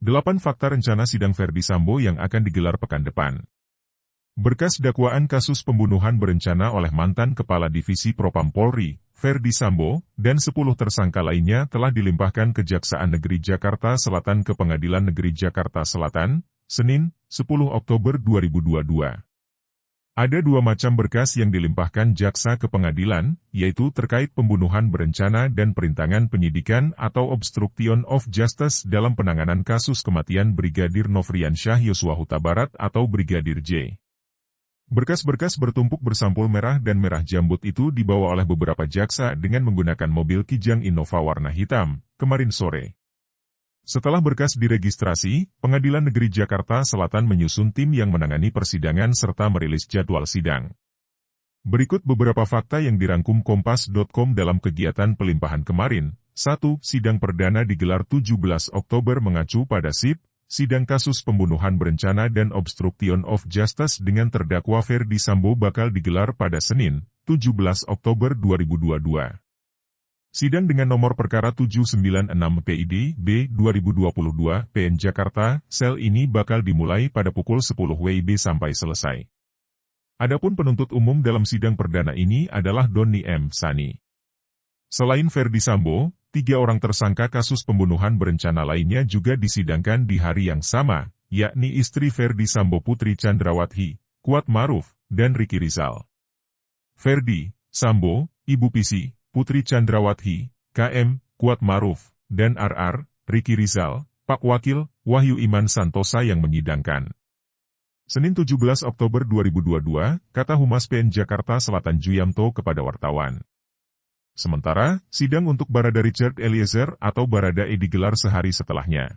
8 fakta rencana sidang Ferdy Sambo yang akan digelar pekan depan. Berkas dakwaan kasus pembunuhan berencana oleh mantan Kepala Divisi Propam Polri, Ferdy Sambo, dan 10 tersangka lainnya telah dilimpahkan Kejaksaan Negeri Jakarta Selatan ke Pengadilan Negeri Jakarta Selatan, Senin, 10 Oktober 2022. Ada 2 macam berkas yang dilimpahkan jaksa ke pengadilan, yaitu terkait pembunuhan berencana dan perintangan penyidikan atau obstruction of justice dalam penanganan kasus kematian Brigadir Nofriansyah Yosua Huta Barat atau Brigadir J. Berkas-berkas bertumpuk bersampul merah dan merah jambut itu dibawa oleh beberapa jaksa dengan menggunakan mobil Kijang Innova warna hitam, kemarin sore. Setelah berkas diregistrasi, Pengadilan Negeri Jakarta Selatan menyusun tim yang menangani persidangan serta merilis jadwal sidang. Berikut beberapa fakta yang dirangkum Kompas.com dalam kegiatan pelimpahan kemarin. 1. Sidang perdana digelar 17 Oktober mengacu pada SIP, sidang kasus pembunuhan berencana dan obstruction of justice dengan terdakwa Ferdy Sambo bakal digelar pada Senin, 17 Oktober 2022. Sidang dengan nomor perkara 796 PID B 2022 PN Jakarta, sel ini bakal dimulai pada pukul 10 WIB sampai selesai. Adapun penuntut umum dalam sidang perdana ini adalah Doni M. Sani. Selain Ferdy Sambo, 3 orang tersangka kasus pembunuhan berencana lainnya juga disidangkan di hari yang sama, yakni istri Ferdy Sambo Putri Chandrawati, Kuat Maruf, dan Ricky Rizal. Ferdy Sambo, Ibu Pisi, Putri Chandrawati, KM, Kuat Maruf, dan RR, Ricky Rizal, Pak Wakil, Wahyu Iman Santosa yang menyidangkan. Senin 17 Oktober 2022, kata Humas PN Jakarta Selatan Juyamto kepada wartawan. Sementara, sidang untuk Barada Richard Eliezer atau Baradae digelar sehari setelahnya.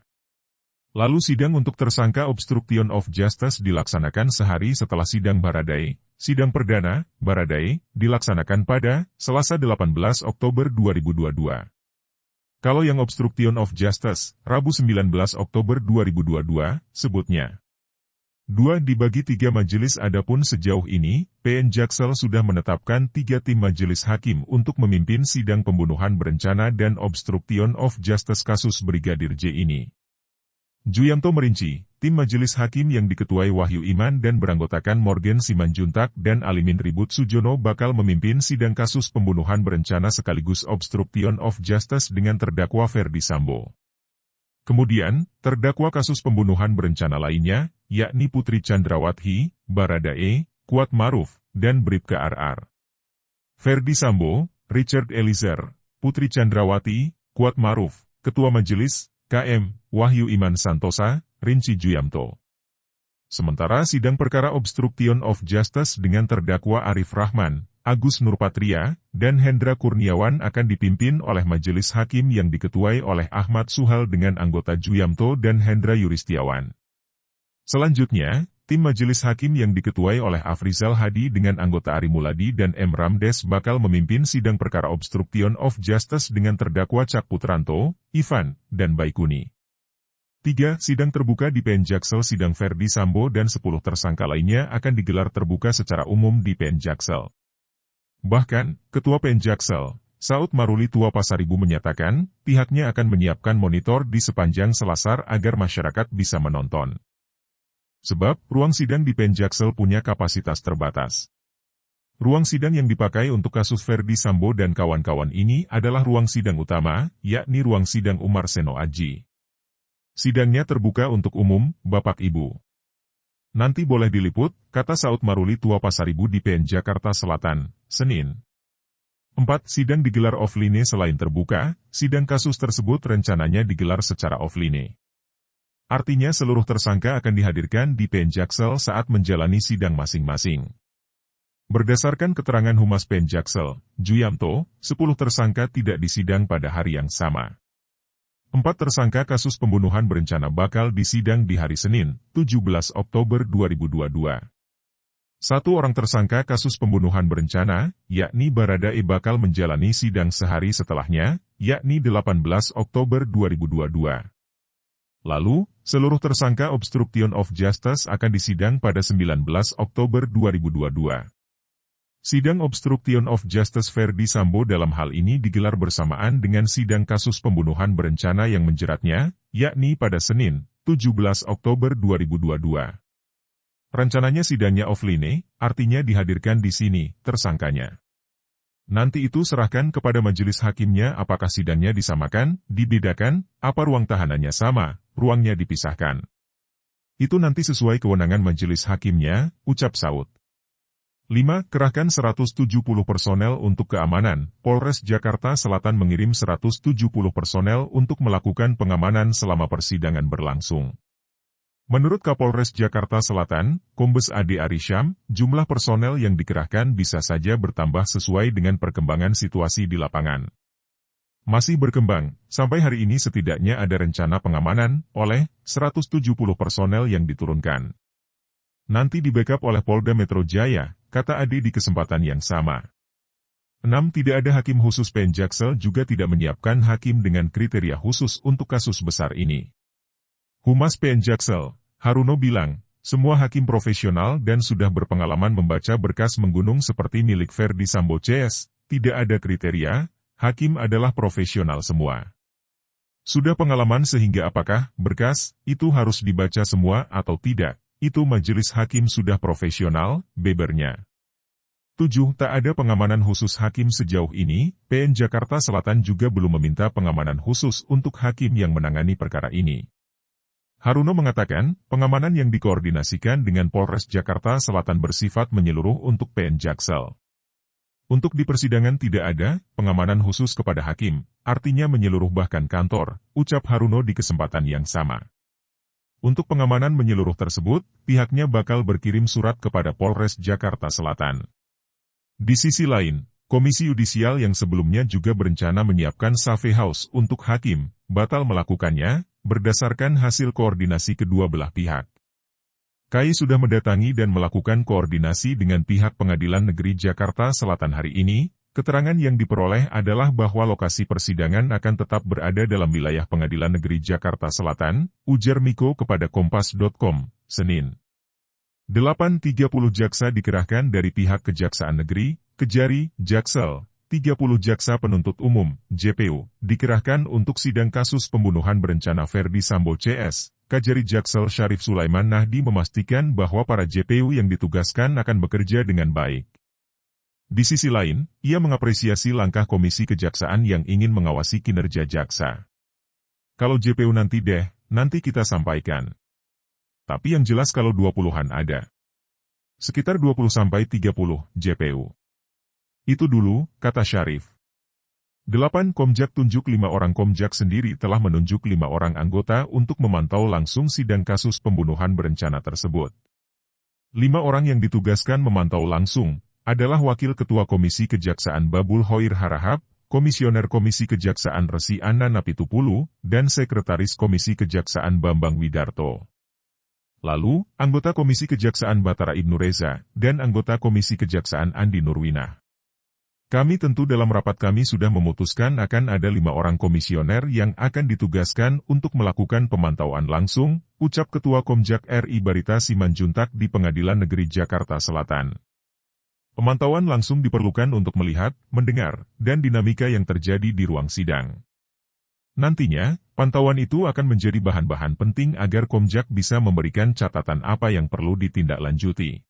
Lalu sidang untuk tersangka obstruction of justice dilaksanakan sehari setelah sidang Baradae. Sidang perdana, Baradae, dilaksanakan pada Selasa 18 Oktober 2022. Kalau yang obstruction of justice, Rabu 19 Oktober 2022, sebutnya 2 dibagi 3 majelis. Adapun sejauh ini, PN Jaksel sudah menetapkan 3 tim majelis hakim untuk memimpin sidang pembunuhan berencana dan obstruction of justice kasus Brigadir J ini. Juyamto merinci, tim majelis hakim yang diketuai Wahyu Iman dan beranggotakan Morgan Simanjuntak dan Alimin Ribut Sujono bakal memimpin sidang kasus pembunuhan berencana sekaligus obstruction of justice dengan terdakwa Ferdy Sambo. Kemudian, terdakwa kasus pembunuhan berencana lainnya, yakni Putri Chandrawati, Baradae, Kuat Maruf, dan Bribka RR. Ferdy Sambo, Richard Eliezer, Putri Chandrawati, Kuat Maruf, Ketua Majelis, KM, Wahyu Iman Santosa, rinci Juyamto. Sementara sidang perkara obstruction of justice dengan terdakwa Arif Rahman, Agus Nurpatria, dan Hendra Kurniawan akan dipimpin oleh majelis hakim yang diketuai oleh Ahmad Suhal dengan anggota Juyamto dan Hendra Yuristiawan. Selanjutnya, tim majelis hakim yang diketuai oleh Afrizal Hadi dengan anggota Ari Muladi dan M. Ramdes bakal memimpin sidang perkara obstruction of justice dengan terdakwa Cak Putranto, Ivan, dan Baikuni. 3. Sidang terbuka di PN Jaksel. Sidang Ferdy Sambo dan 10 tersangka lainnya akan digelar terbuka secara umum di PN Jaksel. Bahkan, Ketua PN Jaksel, Saud Maruli Tua Pasaribu menyatakan, pihaknya akan menyiapkan monitor di sepanjang Selasar agar masyarakat bisa menonton. Sebab, ruang sidang di PN Jaksel punya kapasitas terbatas. Ruang sidang yang dipakai untuk kasus Ferdy Sambo dan kawan-kawan ini adalah ruang sidang utama, yakni ruang sidang Umar Seno Aji. Sidangnya terbuka untuk umum, Bapak Ibu. Nanti boleh diliput, kata Saud Maruli Tua Pasaribu di PN Jakarta Selatan, Senin. 4. Sidang digelar offline. Selain terbuka, sidang kasus tersebut rencananya digelar secara offline. Artinya seluruh tersangka akan dihadirkan di PN Jaksel saat menjalani sidang masing-masing. Berdasarkan keterangan Humas PN Jaksel, Juyamto, 10 tersangka tidak disidang pada hari yang sama. 4 tersangka kasus pembunuhan berencana bakal disidang di hari Senin, 17 Oktober 2022. 1 orang tersangka kasus pembunuhan berencana, yakni Baradae bakal menjalani sidang sehari setelahnya, yakni 18 Oktober 2022. Lalu, seluruh tersangka obstruction of justice akan disidang pada 19 Oktober 2022. Sidang obstruction of justice Ferdy Sambo dalam hal ini digelar bersamaan dengan sidang kasus pembunuhan berencana yang menjeratnya, yakni pada Senin, 17 Oktober 2022. Rencananya sidangnya offline, artinya dihadirkan di sini, tersangkanya. Nanti itu serahkan kepada majelis hakimnya apakah sidangnya disamakan, dibedakan, apa ruang tahanannya sama, ruangnya dipisahkan. Itu nanti sesuai kewenangan majelis hakimnya, ucap Saud. 5. Kerahkan 170 personel untuk keamanan. Polres Jakarta Selatan mengirim 170 personel untuk melakukan pengamanan selama persidangan berlangsung. Menurut Kapolres Jakarta Selatan, Kombes Ade Arisham, jumlah personel yang dikerahkan bisa saja bertambah sesuai dengan perkembangan situasi di lapangan. Masih berkembang, sampai hari ini setidaknya ada rencana pengamanan oleh 170 personel yang diturunkan. Nanti di-backup oleh Polda Metro Jaya, kata Ade di kesempatan yang sama. 6. Tidak ada hakim khusus PN Jaksel juga tidak menyiapkan hakim dengan kriteria khusus untuk kasus besar ini. Humas PN Jaksel, Haruno bilang, semua hakim profesional dan sudah berpengalaman membaca berkas menggunung seperti milik Ferdi Sambo CS, tidak ada kriteria, hakim adalah profesional semua. Sudah pengalaman sehingga apakah berkas itu harus dibaca semua atau tidak? Itu majelis hakim sudah profesional, bebernya. 7. Tak ada pengamanan khusus hakim sejauh ini, PN Jakarta Selatan juga belum meminta pengamanan khusus untuk hakim yang menangani perkara ini. Haruno mengatakan, pengamanan yang dikoordinasikan dengan Polres Jakarta Selatan bersifat menyeluruh untuk PN Jaksel. Untuk di persidangan tidak ada pengamanan khusus kepada hakim, artinya menyeluruh bahkan kantor, ucap Haruno di kesempatan yang sama. Untuk pengamanan menyeluruh tersebut, pihaknya bakal berkirim surat kepada Polres Jakarta Selatan. Di sisi lain, Komisi Yudisial yang sebelumnya juga berencana menyiapkan safe house untuk hakim, batal melakukannya, berdasarkan hasil koordinasi kedua belah pihak. KAI sudah mendatangi dan melakukan koordinasi dengan pihak Pengadilan Negeri Jakarta Selatan hari ini. Keterangan yang diperoleh adalah bahwa lokasi persidangan akan tetap berada dalam wilayah Pengadilan Negeri Jakarta Selatan, ujar Miko kepada Kompas.com, Senin. 8.30 jaksa dikerahkan dari pihak Kejaksaan Negeri, Kejari, Jaksel, 30 jaksa penuntut umum, JPU, dikerahkan untuk sidang kasus pembunuhan berencana Ferdi Sambo CS. Kajari Jaksel Syarif Sulaiman Nahdi memastikan bahwa para JPU yang ditugaskan akan bekerja dengan baik. Di sisi lain, ia mengapresiasi langkah Komisi Kejaksaan yang ingin mengawasi kinerja jaksa. Kalau JPU nanti nanti kita sampaikan. Tapi yang jelas kalau 20-an ada. Sekitar 20-30 JPU. Itu dulu, kata Syarif. 8. Komjak tunjuk 5 orang. Komjak sendiri telah menunjuk 5 orang anggota untuk memantau langsung sidang kasus pembunuhan berencana tersebut. 5 orang yang ditugaskan memantau langsung adalah Wakil Ketua Komisi Kejaksaan Babul Hoir Harahap, Komisioner Komisi Kejaksaan Resi Anna Napitupulu, dan Sekretaris Komisi Kejaksaan Bambang Widarto. Lalu, anggota Komisi Kejaksaan Batara Ibnu Reza, dan anggota Komisi Kejaksaan Andi Nurwinah. Kami tentu dalam rapat kami sudah memutuskan akan ada 5 orang komisioner yang akan ditugaskan untuk melakukan pemantauan langsung, ucap Ketua Komjak RI Barita Simanjuntak di Pengadilan Negeri Jakarta Selatan. Pemantauan langsung diperlukan untuk melihat, mendengar, dan dinamika yang terjadi di ruang sidang. Nantinya, pantauan itu akan menjadi bahan-bahan penting agar Komjak bisa memberikan catatan apa yang perlu ditindaklanjuti.